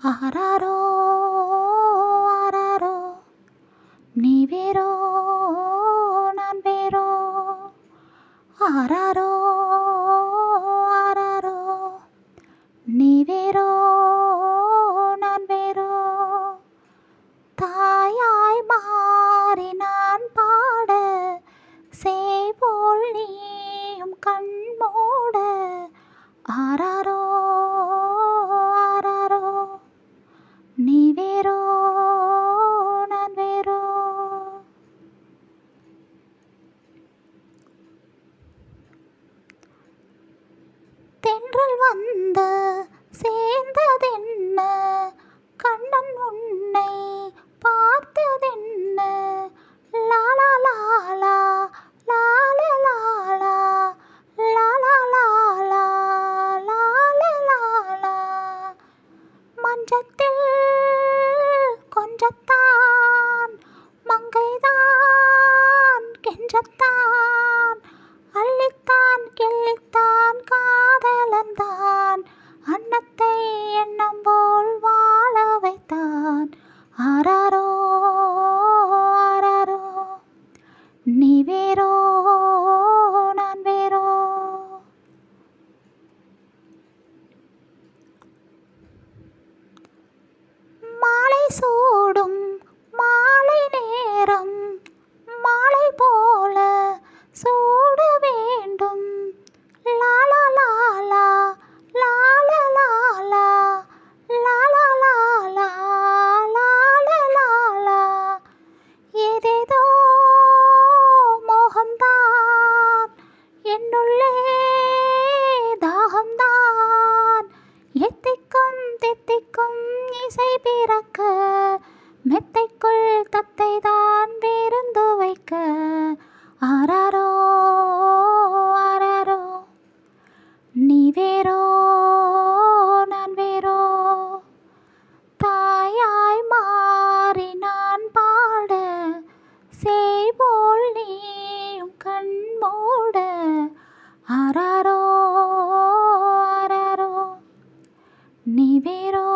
ஆராரோ ஆராரோ நீ வேறோ நான் வேறோ ஆராரோ ஆராரோ நீ வேறோ நான் வேறோ தாயாய் மாறி நான் பாட சேய்போல் நீயும் கண் மூட ஆராரோ ஆராரோ நீ வேறோ நான் வேறோ. தென்றல் வந்து சேர்ந்ததென்ன, கண்ணன் உன்னை பார்த்ததென்ன, லாலா லாலா லாலா லாலா லாலா லாலா லாலா லாலா. மஞ்சத்தில் கொஞ்சத்தான் மங்கைதான் கெஞ்சத்தான், அள்ளித்தான் கிள்ளித்தான் காதலன்தான், அன்னத்தை எண்ணம் போல் வாழ வைத்தான். ஆராரோ ஆராரோ நீ வேறோ நான் வேறோ. மாலை சூடும் மாலை நேரம் மாலை போல சூட வேண்டும், லாலா லாலா லாலா லாலா லாலா லாலா லாலா லாலா. ஏதேதோ மோகம்தான் என்னுள்ளே தாகம்தான், எத்திக்கும் தித்திக்கும் இசை பிறக்க, மெத்தைக்குள் தத்தை தான் விருந்து வைக்க. ஆராரோ ஆராரோ நீ வேறோ நான் வேறோ. தாயாய் மாறி நான் பாட சேய்போல் நீயும் கண் மூட. ஆராரோ ஆராரோ நீ வேறோ